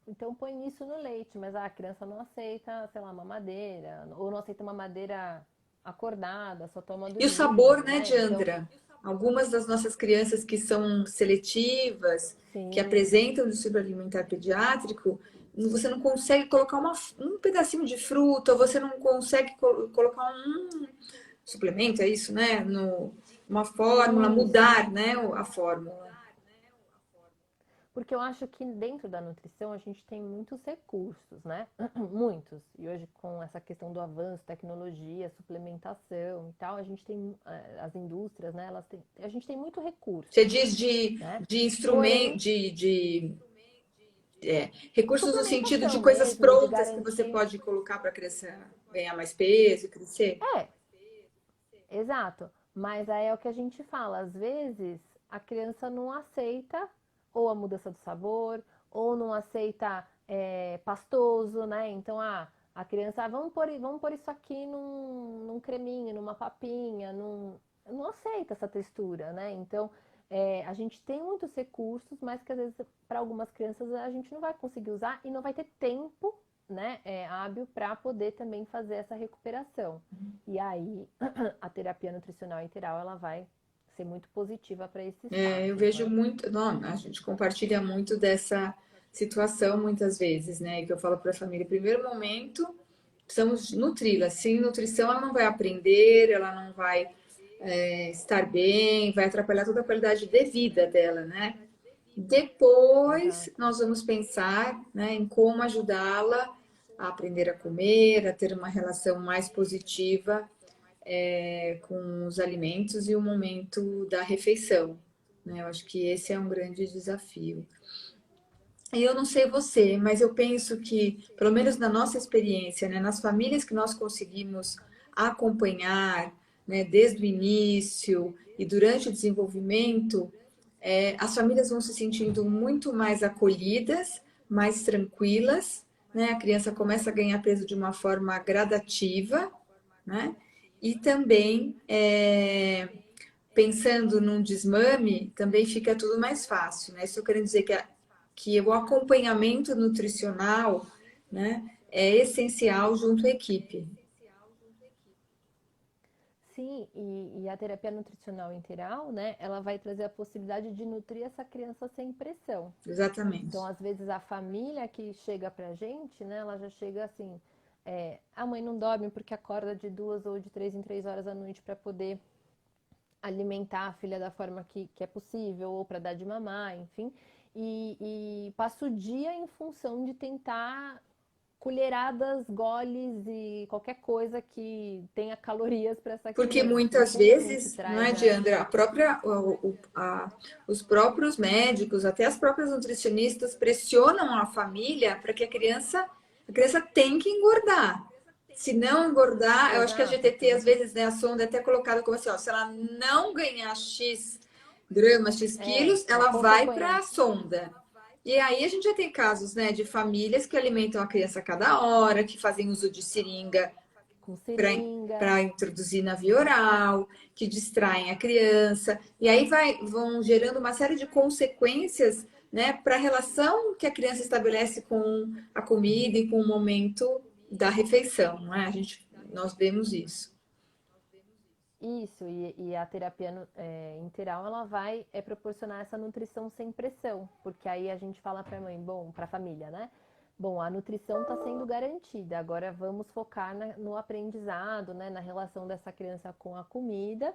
então põe isso no leite, mas a criança não aceita, sei lá, mamadeira, ou não aceita mamadeira acordada, só toma
E o sabor,
dormindo,
né,
né? Então,
Diandra? Algumas das nossas crianças que são seletivas, que
sim,
apresentam distúrbio alimentar pediátrico, você não consegue colocar um pedacinho de fruta, ou você não consegue colocar um suplemento, é isso, né? Uma fórmula,
isso.
mudar, né, a fórmula.
Porque eu acho que dentro da nutrição a gente tem muitos recursos, né? Muitos. E hoje com essa questão do avanço, tecnologia, suplementação e tal, a gente tem as indústrias, né? A gente tem muito
Você
recurso,
diz
né?
de instrumento,
Porém,
recursos no sentido de
suplementação
coisas
mesmo, de
prontas que você
garantir.
pode colocar para a criança ganhar mais peso, crescer.
É, exato. Mas aí é o que a gente fala, às vezes a criança não aceita ou a mudança do sabor, ou não aceita pastoso, né? Então, a criança, vamos pôr isso aqui num creminho, numa papinha, não aceita essa textura, né? Então, a gente tem muitos recursos, mas que às vezes para algumas crianças a gente não vai conseguir usar e não vai ter tempo, né, hábil para poder também fazer essa recuperação. E aí a terapia nutricional integral ela vai ser muito positiva para esses
Eu
casos,
vejo
né?
muito, não, a gente compartilha muito dessa situação muitas vezes, né? Que eu falo para a família, primeiro momento, precisamos nutri-la. Sem nutrição, ela não vai aprender, ela não vai estar bem, vai atrapalhar toda a qualidade de vida dela, né? Depois,
Exato.
nós vamos pensar, né, em como ajudá-la a aprender a comer, a ter uma relação mais positiva com os alimentos e o momento da refeição. Né? Eu acho que esse é um grande desafio. E eu não sei você, mas eu penso que, pelo menos na nossa experiência, né, nas famílias que nós conseguimos acompanhar, né, desde o início e durante o desenvolvimento, as famílias vão se sentindo muito mais acolhidas, mais tranquilas, né? A criança começa a ganhar peso de uma forma gradativa, né? E também, pensando num desmame, também fica tudo mais fácil, né? Isso eu quero dizer que o acompanhamento nutricional, né, é essencial junto à equipe.
Sim, e a terapia nutricional integral, né, ela vai trazer a possibilidade de nutrir essa criança sem pressão. Então,
Exatamente.
às vezes, a família que chega pra gente, né, ela já chega assim, a mãe não dorme porque acorda de 2 ou de 3 em 3 horas da noite para poder alimentar a filha da forma que é possível, ou para dar de mamar, enfim. E passa o dia em função de tentar colheradas, goles e qualquer coisa que tenha calorias para essa
Porque
criança. E
muitas
quando a gente
vezes, não é,
traz
Diandra, os próprios médicos, até as próprias nutricionistas pressionam a família para que a criança tem que engordar. Se não engordar, eu acho que a
exato,
GTT, às
tem,
vezes, né, a sonda é até colocada como assim, ó, se ela não ganhar X gramas, X quilos,
uma
ela vai para a
consequência
sonda. E aí a gente já tem casos, né, de famílias que alimentam a criança a cada hora, que fazem uso de seringa
com seringa.
para introduzir na via oral, que distraem a criança, e aí vão gerando uma série de consequências, né, para a relação que a criança estabelece com a comida e com o momento da refeição, não é? Nós vemos isso.
Isso, e a terapia integral ela vai proporcionar essa nutrição sem pressão, porque aí a gente fala para a mãe, bom, para a família, né? Bom, a nutrição está sendo garantida, agora vamos focar no aprendizado, né, na relação dessa criança com a comida,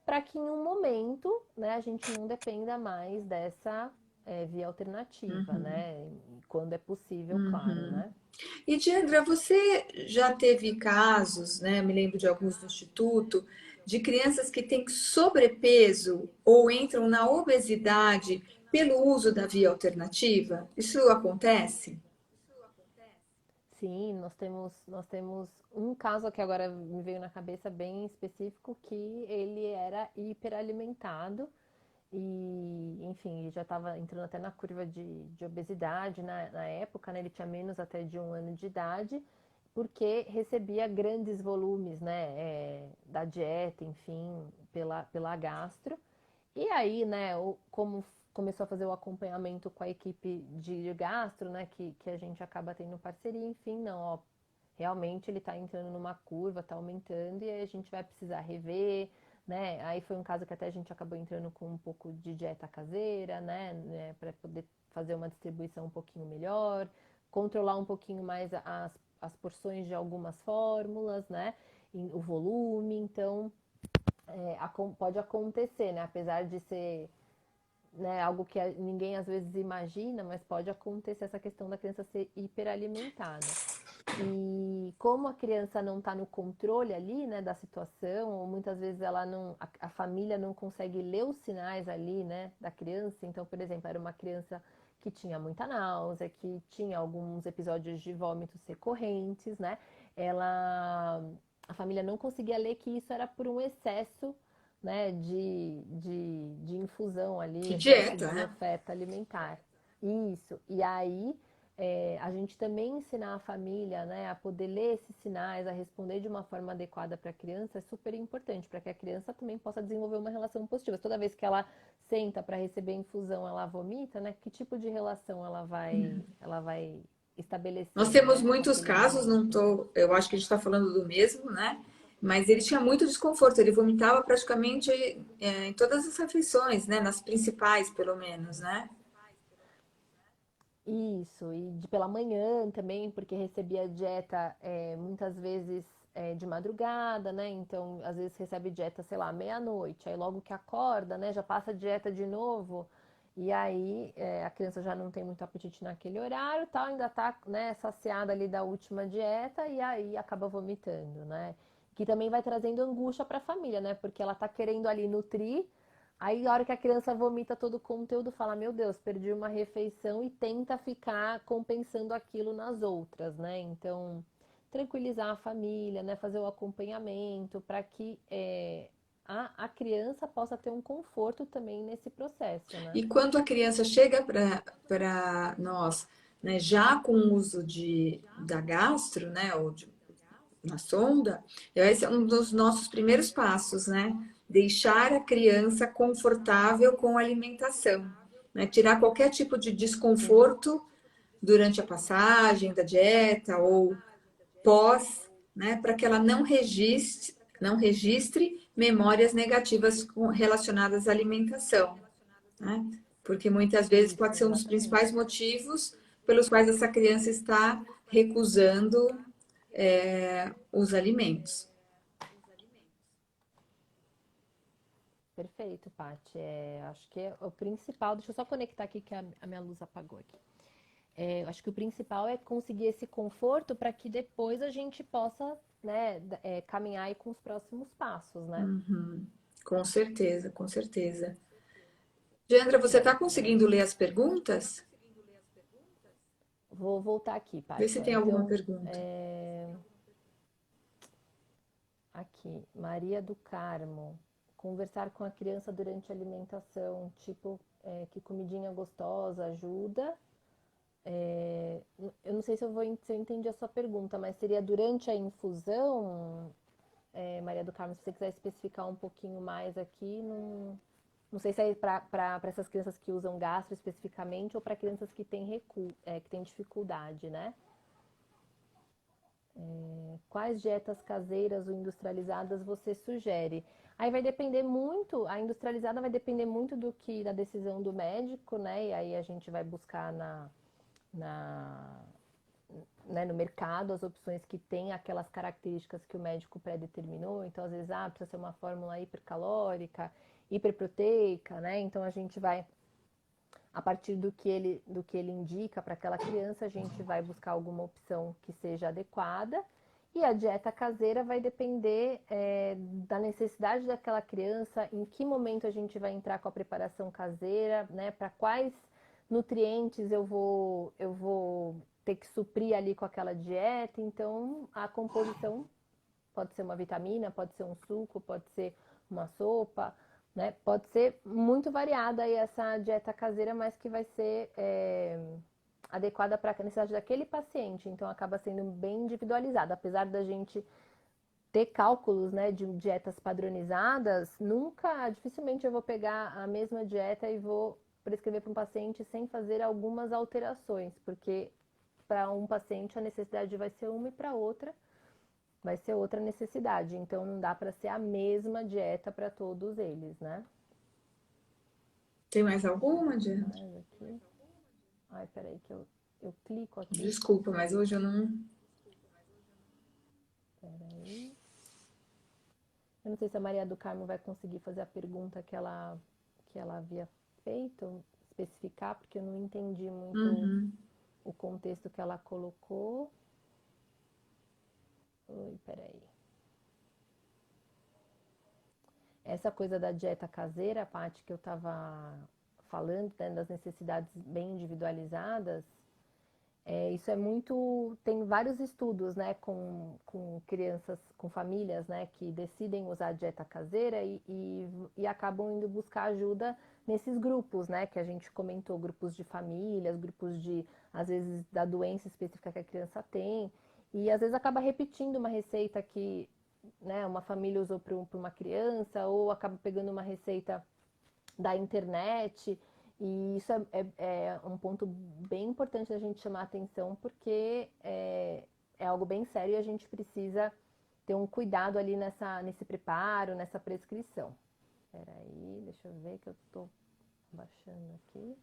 para que em um momento, né, a gente não dependa mais dessa via alternativa,
Uhum,
né? Quando é possível, claro,
uhum.
né?
E, Diandra, você já teve casos, né? Me lembro de alguns do Instituto, de crianças que têm sobrepeso ou entram na obesidade pelo uso da via alternativa? Isso acontece?
Sim, nós temos um caso que agora me veio na cabeça bem específico, que ele era hiperalimentado e, enfim, ele já estava entrando até na curva de obesidade na época, né? Ele tinha menos até de 1 ano de idade, porque recebia grandes volumes, né, da dieta, enfim, pela gastro. E aí, né, como começou a fazer o acompanhamento com a equipe de gastro, né, que a gente acaba tendo parceria, enfim, não, ó, realmente ele está entrando numa curva, está aumentando e aí a gente vai precisar rever, né? Aí foi um caso que até a gente acabou entrando com um pouco de dieta caseira, né, para poder fazer uma distribuição um pouquinho melhor, controlar um pouquinho mais as porções de algumas fórmulas, né? O volume, então pode acontecer, né? Apesar de ser, né, algo que ninguém às vezes imagina, mas pode acontecer essa questão da criança ser hiperalimentada. E como a criança não está no controle ali, né, da situação, ou muitas vezes ela não, a família não consegue ler os sinais ali, né, da criança. Então, por exemplo, era uma criança que tinha muita náusea, que tinha alguns episódios de vômitos recorrentes, né? Ela, a família não conseguia ler que isso era por um excesso, né, de infusão ali,
De
excesso
dieta,
de
né?
oferta alimentar. Isso. E aí a gente também ensinar a família, né, a poder ler esses sinais, a responder de uma forma adequada para a criança é super importante, para que a criança também possa desenvolver uma relação positiva. Toda vez que ela senta para receber infusão, ela vomita, né? Que tipo de relação ela vai
Nós
estabelecer,
temos
né, com
muitos
aquele
casos, não
alimento?
tô, eu acho que a gente está falando do mesmo, né? Mas ele tinha muito desconforto, ele vomitava praticamente em todas as refeições, né? Nas principais, pelo menos, né?
Isso, e pela manhã também, porque recebia dieta muitas vezes de madrugada, né? Então, às vezes recebe dieta, sei lá, meia-noite, aí logo que acorda, né, já passa a dieta de novo, e aí a criança já não tem muito apetite naquele horário, tal, ainda tá, né, saciada ali da última dieta, e aí acaba vomitando, né? Que também vai trazendo angústia para a família, né? Porque ela tá querendo ali nutrir. Aí, a hora que a criança vomita todo o conteúdo, fala: Meu Deus, perdi uma refeição, e tenta ficar compensando aquilo nas outras, né? Então, tranquilizar a família, né? Fazer o acompanhamento para que a criança possa ter um conforto também nesse processo, né?
E quando a criança chega para nós, né, já com o uso da gastro, né, ou na sonda, esse é um dos nossos primeiros passos, né? Deixar a criança confortável com a alimentação, né? Tirar qualquer tipo de
Sim,
desconforto durante a passagem da dieta ou pós, né? Para que ela não registre memórias negativas relacionadas à alimentação, né? Porque muitas vezes
isso,
pode ser um dos principais
exatamente.
motivos pelos quais essa criança está recusando os alimentos.
Perfeito, Paty. Acho que é o principal. Deixa eu só conectar aqui que a minha luz apagou aqui. Acho que o principal é conseguir esse conforto para que depois a gente possa, né, caminhar aí com os próximos passos, né?
Uhum. Com certeza, com certeza. Diandra, você está
Certo.
conseguindo ler as perguntas?
Vou voltar aqui,
Vê
Paty.
se tem alguma
Então,
pergunta.
aqui, Maria do Carmo. Conversar com a criança durante a alimentação, tipo, que comidinha gostosa ajuda. Eu não sei se eu entendi a sua pergunta, mas seria durante a infusão, Maria do Carmo, se você quiser especificar um pouquinho mais aqui, não sei se é para essas crianças que usam gastro especificamente ou para crianças que têm que têm dificuldade, né? Quais dietas caseiras ou industrializadas você sugere? Aí vai depender muito, a industrializada vai depender muito da decisão do médico, né? E aí a gente vai buscar na, né, no mercado as opções que têm aquelas características que o médico pré-determinou. Então, às vezes, precisa ser uma fórmula hipercalórica, hiperproteica, né? Então a gente vai, a partir do que ele indica para aquela criança, a gente vai buscar alguma opção que seja adequada. E a dieta caseira vai depender da necessidade daquela criança, em que momento a gente vai entrar com a preparação caseira, né? Para quais nutrientes eu vou ter que suprir ali com aquela dieta. Então, a composição pode ser uma vitamina, pode ser um suco, pode ser uma sopa, né? Pode ser muito variada aí essa dieta caseira, mas que vai ser adequada para a necessidade daquele paciente. Então, acaba sendo bem individualizada. Apesar da gente ter cálculos, né, de dietas padronizadas, dificilmente eu vou pegar a mesma dieta e vou prescrever para um paciente sem fazer algumas alterações, porque para um paciente a necessidade vai ser uma e para outra vai ser outra necessidade. Então não dá para ser a mesma dieta para todos eles, né?
Tem mais alguma, Diana?
Mais aqui. Ai, peraí que eu clico aqui.
Desculpa, mas hoje eu não...
Peraí. Eu não sei se a Maria do Carmo vai conseguir fazer a pergunta que ela havia feito, especificar, porque eu não entendi muito o contexto que ela colocou. Oi, peraí. Essa coisa da dieta caseira, a parte que eu estava falando, né, das necessidades bem individualizadas, isso é muito... Tem vários estudos, né, com crianças, com famílias, né, que decidem usar a dieta caseira e acabam indo buscar ajuda nesses grupos, né, que a gente comentou, grupos de famílias, grupos de, às vezes, da doença específica que a criança tem, e às vezes acaba repetindo uma receita que, né, uma família usou para uma criança, ou acaba pegando uma receita da internet. E isso é um ponto bem importante da gente chamar a atenção, porque é algo bem sério e a gente precisa ter um cuidado ali nesse preparo, nessa prescrição. Peraí, deixa eu ver que eu tô baixando aqui.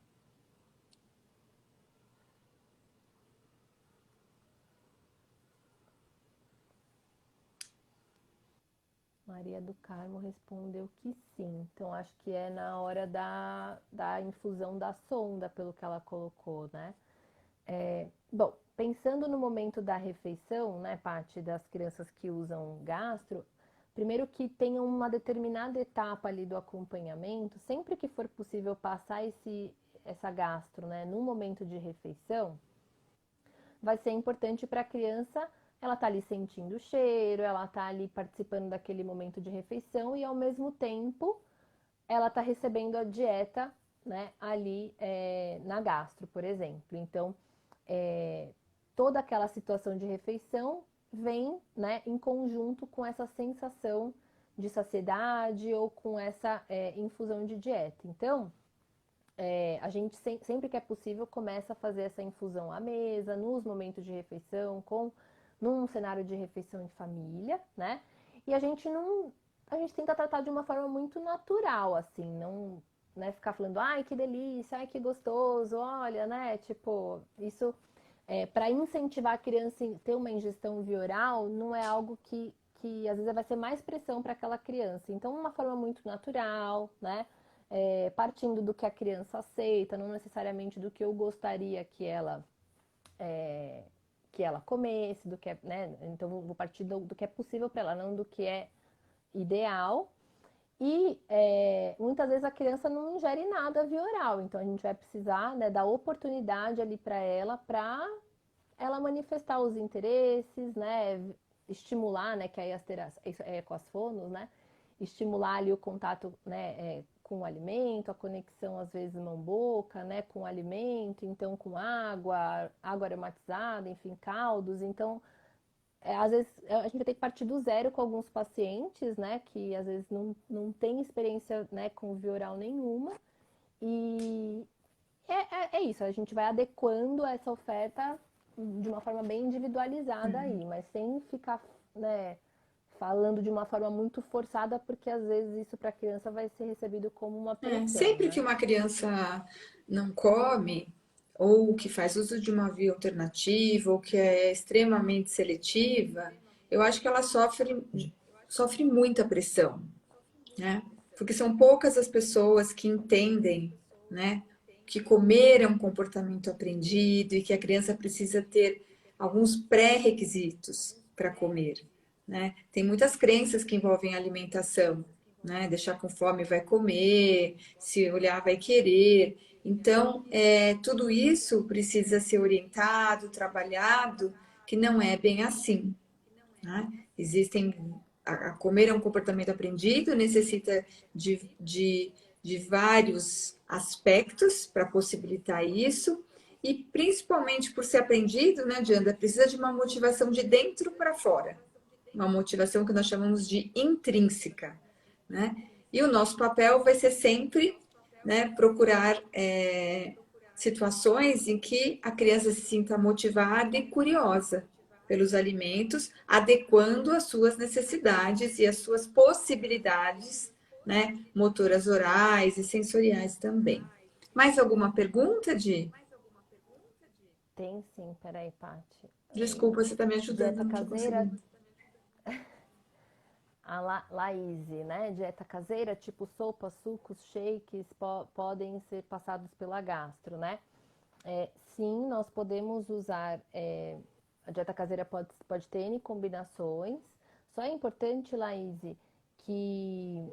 Maria do Carmo respondeu que sim. Então, acho que é na hora da infusão da sonda, pelo que ela colocou, né? Bom, pensando no momento da refeição, né, Paty, das crianças que usam gastro, primeiro que tenham uma determinada etapa ali do acompanhamento, sempre que for possível passar essa gastro, né, no momento de refeição, vai ser importante para a criança, ela tá ali sentindo o cheiro, ela tá ali participando daquele momento de refeição e ao mesmo tempo ela tá recebendo a dieta, né, ali na gastro, por exemplo. Então, toda aquela situação de refeição vem, né, em conjunto com essa sensação de saciedade ou com essa infusão de dieta. Então, a gente sempre que é possível começa a fazer essa infusão à mesa, nos momentos de refeição, num cenário de refeição em família, né? E a gente tenta tratar de uma forma muito natural, assim, não, né, ficar falando, ai, que delícia, ai, que gostoso, olha, né? Tipo, isso para incentivar a criança a ter uma ingestão via oral, não é algo que às vezes vai ser mais pressão para aquela criança. Então, uma forma muito natural, né? Partindo do que a criança aceita, não necessariamente do que eu gostaria que ela comesse, do que né? Então vou partir do que é possível para ela, não do que é ideal. E muitas vezes a criança não ingere nada via oral, então a gente vai precisar, né, dar oportunidade ali para ela manifestar os interesses, né, estimular, né, que aí com as fonos, né, estimular ali o contato, né, com o alimento, a conexão às vezes mão-boca, né, com o alimento, então com água aromatizada, enfim, caldos. Então, às vezes a gente vai ter que partir do zero com alguns pacientes, né, que às vezes não tem experiência, né, com via oral nenhuma. E é isso, a gente vai adequando essa oferta de uma forma bem individualizada aí, mas sem ficar, né, falando de uma forma muito forçada, porque às vezes isso para a criança vai ser recebido como uma pressão,
Sempre que
né?
uma criança não come, ou que faz uso de uma via alternativa, ou que é extremamente seletiva, eu acho que ela sofre muita pressão, né? Porque são poucas as pessoas que entendem, né, que comer é um comportamento aprendido e que a criança precisa ter alguns pré-requisitos para comer, né? Tem muitas crenças que envolvem alimentação, né? Deixar com fome vai comer, se olhar vai querer. Então, tudo isso precisa ser orientado, trabalhado, que não é bem assim, né? Existem. A comer é um comportamento aprendido, necessita de vários aspectos para possibilitar isso, e principalmente por ser aprendido, né, Diana, precisa de uma motivação de dentro para fora, uma motivação que nós chamamos de intrínseca, né? E o nosso papel vai ser sempre, né, procurar situações em que a criança se sinta motivada e curiosa pelos alimentos, adequando as suas necessidades e as suas possibilidades, né, motoras orais e sensoriais também. Mais alguma pergunta, Di?
Tem sim, peraí, Paty.
Desculpa, você está me ajudando, eu
Dieta
não estou
caseira,
conseguindo.
a Laíse, né? Dieta caseira, tipo sopa, sucos, shakes, podem ser passados pela gastro, né? Sim, nós podemos usar. A dieta caseira pode ter N combinações. Só é importante, Laíse, que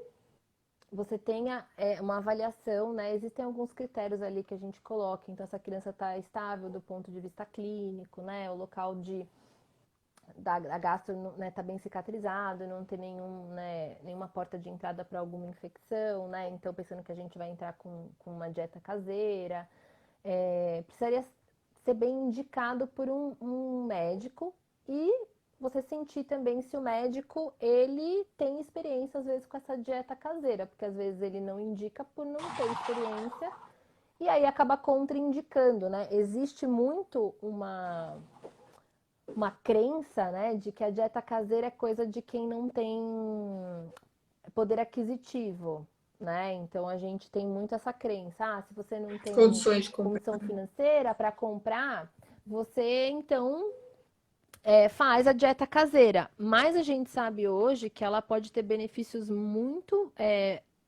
você tenha uma avaliação, né? Existem alguns critérios ali que a gente coloca. Então, essa criança está estável do ponto de vista clínico, né? O local da gastro, né, tá bem cicatrizado, não tem nenhuma porta de entrada para alguma infecção, né? Então, pensando que a gente vai entrar com uma dieta caseira, precisaria ser bem indicado por um médico e você sentir também se o médico ele tem experiência às vezes com essa dieta caseira, porque às vezes ele não indica por não ter experiência e aí acaba contraindicando, né? Existe muito uma crença, né, de que a dieta caseira é coisa de quem não tem poder aquisitivo, né? Então a gente tem muito essa crença. Ah, se você não tem
Condições de comprar.
condição financeira para comprar, você então faz a dieta caseira. Mas a gente sabe hoje que ela pode ter benefícios muito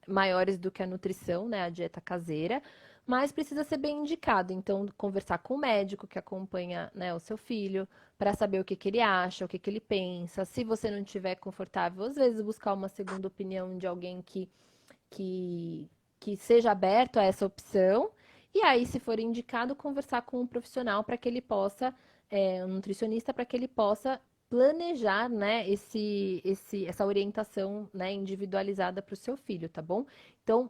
maiores do que a nutrição, né? A dieta caseira. Mas precisa ser bem indicado. Então, conversar com o médico que acompanha, né, o seu filho, para saber o que, que ele acha, o que, que ele pensa. Se você não estiver confortável, às vezes buscar uma segunda opinião de alguém que, que seja aberto a essa opção. E aí, se for indicado, conversar com um profissional para que ele possa, um nutricionista, para que ele possa planejar, né, essa orientação, né, individualizada para o seu filho, tá bom? Então,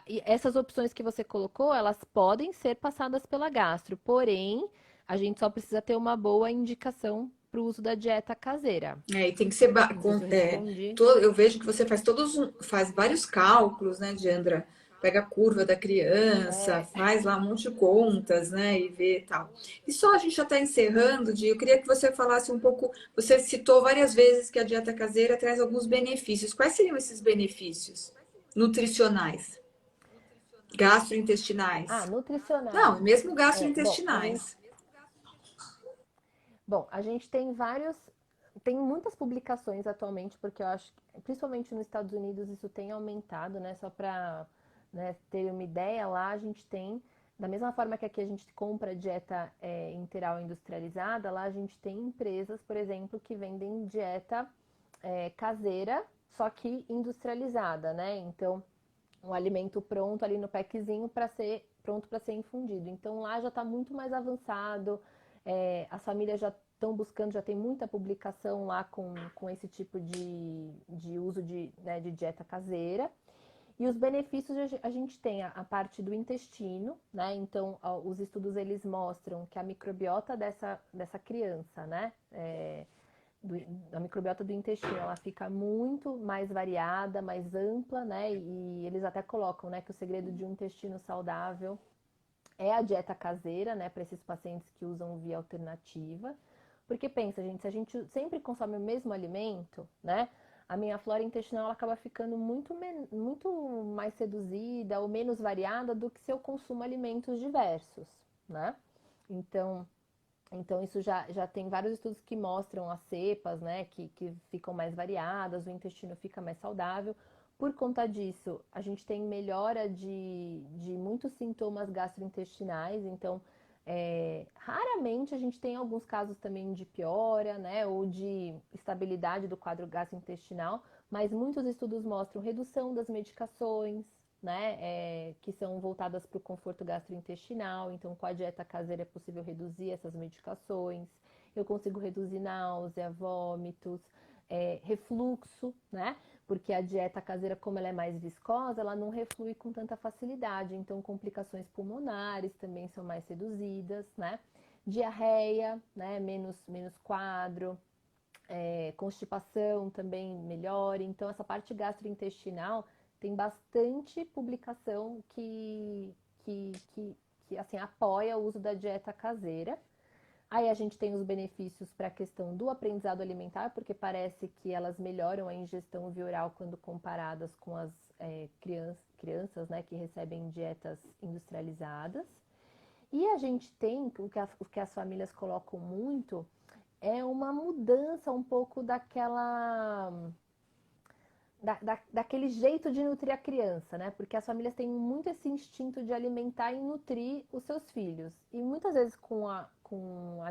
e essas opções que você colocou, elas podem ser passadas pela gastro, porém, a gente só precisa ter uma boa indicação para o uso da dieta caseira.
E tem que ser.
Não sei se eu respondi.
Eu vejo que você faz vários cálculos, né, Diandra? Pega a curva da criança,
É,
faz lá um monte de contas, né, e vê tal. E só a gente já está encerrando, Di, eu queria que você falasse um pouco. Você citou várias vezes que a dieta caseira traz alguns benefícios. Quais seriam esses benefícios nutricionais, gastrointestinais?
nutricionais.
Não, mesmo
Bom, a gente
gastrointestinais.
Bom, a gente tem tem muitas publicações atualmente, porque eu acho que, principalmente nos Estados Unidos, isso tem aumentado, né? Só para, né, ter uma ideia, lá a gente tem, da mesma forma que aqui a gente compra dieta integral industrializada, lá a gente tem empresas, por exemplo, que vendem dieta caseira, só que industrializada, né? Então, um alimento pronto ali no packzinho para ser pronto para ser infundido. Então lá já está muito mais avançado, as famílias já estão buscando, já tem muita publicação lá com esse tipo de uso né, de dieta caseira. E os benefícios a gente tem a parte do intestino, né? Então os estudos eles mostram que a microbiota dessa criança, né? A microbiota do intestino, ela fica muito mais variada, mais ampla, né? E eles até colocam, né, que o segredo de um intestino saudável é a dieta caseira, né, para esses pacientes que usam via alternativa. Porque pensa, gente, se a gente sempre consome o mesmo alimento, né, a minha flora intestinal ela acaba ficando muito mais reduzida ou menos variada do que se eu consumo alimentos diversos, né? Então, isso já tem vários estudos que mostram as cepas, né, que ficam mais variadas, o intestino fica mais saudável. Por conta disso, a gente tem melhora de muitos sintomas gastrointestinais, então, raramente a gente tem alguns casos também de piora, né, ou de estabilidade do quadro gastrointestinal, mas muitos estudos mostram redução das medicações, né, que são voltadas para o conforto gastrointestinal. Então, com a dieta caseira é possível reduzir essas medicações. Eu consigo reduzir náusea, vômitos, refluxo, né? Porque a dieta caseira, como ela é mais viscosa, ela não reflui com tanta facilidade. Então, complicações pulmonares também são mais reduzidas, né? Diarreia, né? Menos quadro. Constipação também melhora. Então, essa parte gastrointestinal tem bastante publicação que assim, apoia o uso da dieta caseira. Aí a gente tem os benefícios para a questão do aprendizado alimentar, porque parece que elas melhoram a ingestão via oral quando comparadas com as crianças, né, que recebem dietas industrializadas. E a gente tem, o que as famílias colocam muito, é uma mudança um pouco daquele jeito de nutrir a criança, né? Porque as famílias têm muito esse instinto de alimentar e nutrir os seus filhos. E muitas vezes com a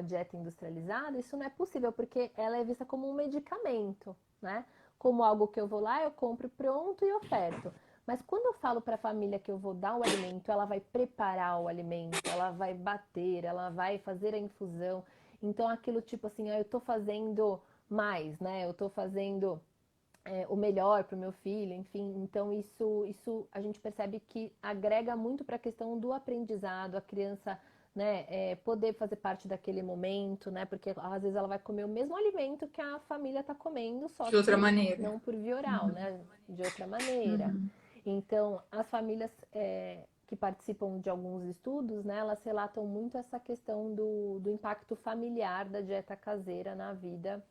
dieta industrializada, isso não é possível, porque ela é vista como um medicamento, né? Como algo que eu vou lá, eu compro pronto e oferto. Mas quando eu falo para a família que eu vou dar o alimento, ela vai preparar o alimento, ela vai bater, ela vai fazer a infusão. Então, aquilo tipo assim, eu tô fazendo mais, né? Eu tô fazendo o melhor para o meu filho, enfim. Então, isso a gente percebe que agrega muito para a questão do aprendizado, a criança, né, poder fazer parte daquele momento, né? Porque às vezes ela vai comer o mesmo alimento que a família está comendo, só
De outra
que
maneira.
não por via oral, né? De outra maneira.
Uhum.
Então, as famílias que participam de alguns estudos, né, elas relatam muito essa questão do impacto familiar da dieta caseira na vida,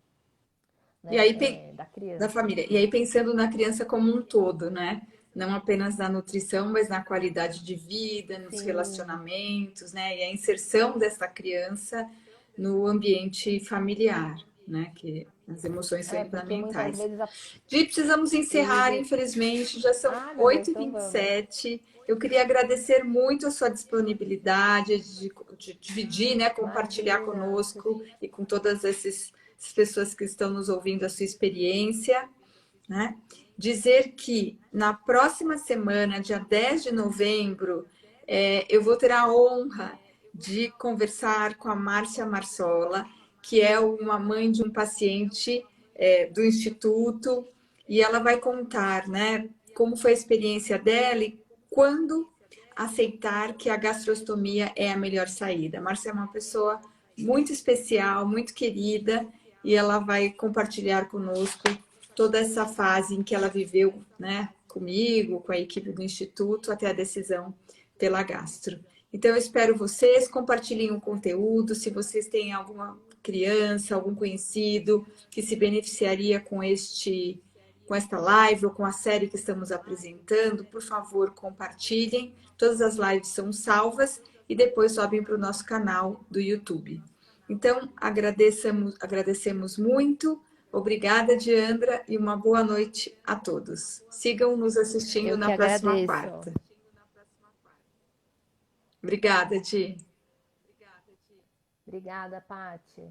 E
né,
aí,
da
da
criança.
família. E aí, pensando na criança como um todo, né? Não apenas na nutrição, mas na qualidade de vida, nos
Sim,
relacionamentos, né? E a inserção dessa criança no ambiente familiar, né? Que as emoções são
porque muitas
fundamentais.
vezes
Gi, precisamos
o
encerrar,
uso.
infelizmente, já são
Ah, não,
oito e
então
vinte e
vamos.
sete. Eu queria agradecer muito a sua disponibilidade de dividir, né, compartilhar
Imagina.
conosco e com todas essas pessoas que estão nos ouvindo a sua experiência, né? Dizer que na próxima semana, dia 10 de novembro, eu vou ter a honra de conversar com a Márcia Marsola, que é uma mãe de um paciente do Instituto, e ela vai contar, né, como foi a experiência dela e quando aceitar que a gastrostomia é a melhor saída. A Márcia é uma pessoa muito especial, muito querida, e ela vai compartilhar conosco toda essa fase em que ela viveu, né, comigo, com a equipe do Instituto, até a decisão pela gastro. Então, eu espero vocês, compartilhem o conteúdo, se vocês têm alguma criança, algum conhecido que se beneficiaria com esta live ou com a série que estamos apresentando, por favor, compartilhem. Todas as lives são salvas e depois sobem para o nosso canal do YouTube. Então, agradecemos muito. Obrigada, Diandra, e uma boa noite a todos. Sigam nos assistindo
Eu
na
que
próxima
agradeço.
quarta. Obrigada, Di.
Obrigada, Pati.